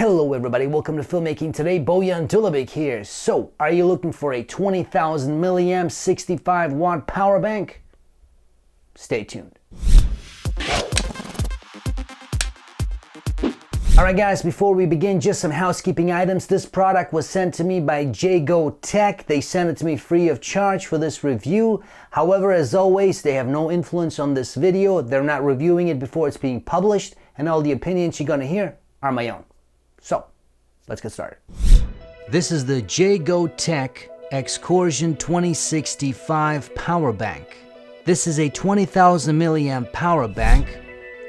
Hello everybody, welcome to Filmmaking Today. Bojan Dulabic here. So, are you looking for a 20,000 milliamp 65 watt power bank? Stay tuned. Alright guys, before we begin, just some housekeeping items. This product was sent to me by J-Gotech. They sent it to me free of charge for this review. However, as always, they have no influence on this video. They're not reviewing it before it's being published, and all the opinions you're gonna hear are my own. So, let's get started. This is the J-Gotech XCoresion 2065 power bank. This is a 20,000 milliamp power bank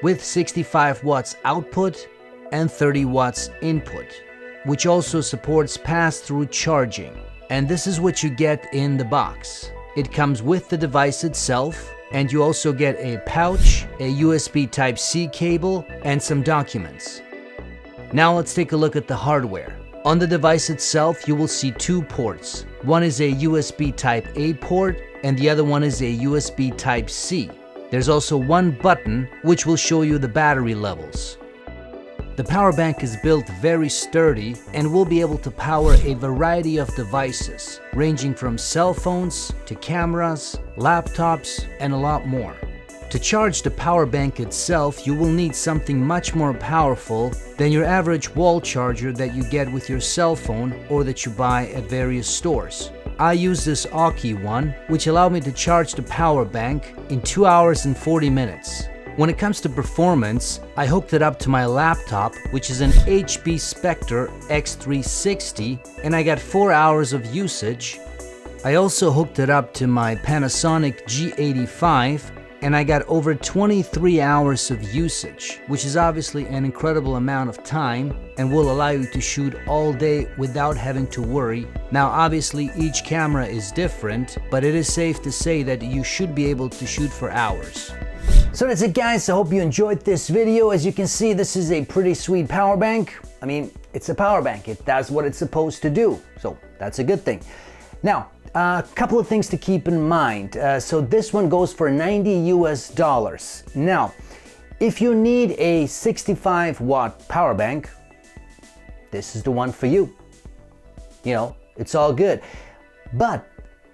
with 65 watts output and 30 watts input, which also supports pass-through charging. And this is what you get in the box. It comes with the device itself, and you also get a pouch, a USB Type-C cable, and some documents. Now let's take a look at the hardware. On the device itself, you will see two ports. One is a USB Type-A port, and the other one is a USB Type-C. There's also one button which will show you the battery levels. The power bank is built very sturdy and will be able to power a variety of devices, ranging from cell phones to cameras, laptops, and a lot more. To charge the power bank itself, you will need something much more powerful than your average wall charger that you get with your cell phone or that you buy at various stores. I use this Aukey one, which allowed me to charge the power bank in 2 hours and 40 minutes. When it comes to performance, I hooked it up to my laptop, which is an HP Spectre X360, and I got 4 hours of usage. I also hooked it up to my Panasonic G85, and I got over 23 hours of usage, which is obviously an incredible amount of time and will allow you to shoot all day without having to worry. Now obviously each camera is different, but it is safe to say that you should be able to shoot for hours. So that's it guys, I hope you enjoyed this video. As you can see, this is a pretty sweet power bank. I mean, it's a power bank, it does what it's supposed to do, so that's a good thing. Now, a couple of things to keep in mind. So this one goes for $90 US. Now, if you need a 65 watt power bank, this is the one for you. You know, it's all good. But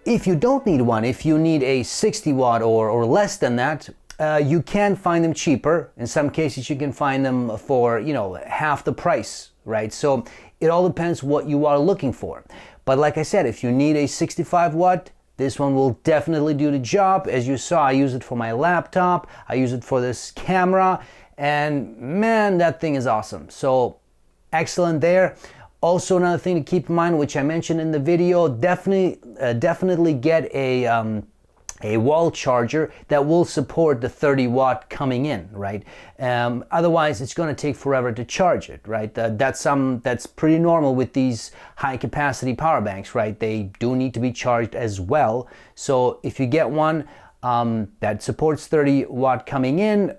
if you don't need one, if you need a 60 watt or less than that, you can find them cheaper. In some cases, you can find them for, you know, half the price, right? So it all depends what you are looking for. But like I said, if you need a 65 watt, this one will definitely do the job. As you saw, I use it for my laptop, I use it for this camera, and man, that thing is awesome. So excellent there. Also, another thing to keep in mind, which I mentioned in the video, definitely get a wall charger that will support the 30 watt coming in, right? Otherwise, it's going to take forever to charge it, right? That's pretty normal with these high capacity power banks, right? They do need to be charged as well. So if you get one that supports 30 watt coming in,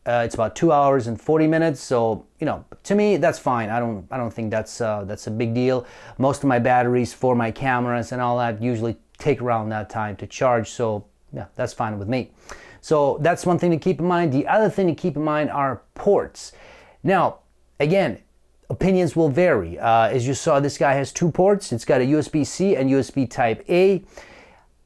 it's about 2 hours and 40 minutes. So, you know, to me, that's fine. I don't think that's a big deal. Most of my batteries for my cameras and all that usually take around that time to charge. So yeah, that's fine with me. So that's one thing to keep in mind. The other thing to keep in mind are ports. Now, again, opinions will vary. As you saw, this guy has two ports. It's got a USB-C and USB Type-A.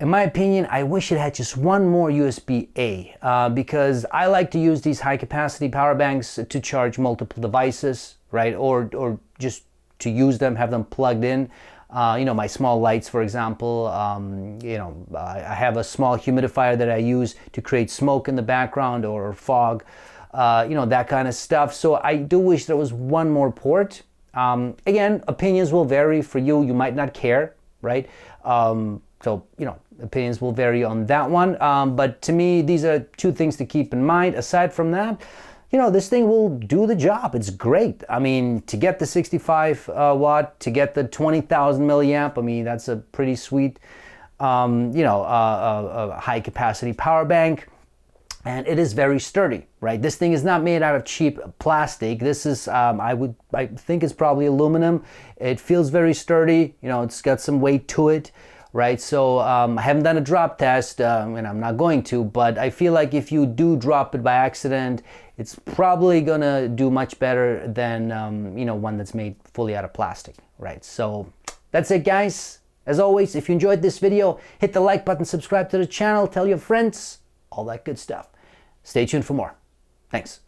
In my opinion, I wish it had just one more USB-A because I like to use these high-capacity power banks to charge multiple devices, right? Or just to use them, have them plugged in. You know, my small lights, for example, you know, I have a small humidifier that I use to create smoke in the background or fog, you know, that kind of stuff. So I do wish there was one more port. Again, opinions will vary for you. You might not care, right? So, you know, opinions will vary on that one. But to me, these are two things to keep in mind. Aside from that, you know, this thing will do the job. It's great. I mean, to get the 65 watt, to get the 20,000 milliamp, I mean, that's a pretty sweet, you know, high capacity power bank. And it is very sturdy, right? This thing is not made out of cheap plastic. This is, I think it's probably aluminum. It feels very sturdy. You know, it's got some weight to it. right? So I haven't done a drop test, and I'm not going to, but I feel like if you do drop it by accident, it's probably gonna do much better than one that's made fully out of plastic, right? So that's it, guys. As always, if you enjoyed this video, hit the like button, subscribe to the channel, tell your friends, all that good stuff. Stay tuned for more. Thanks.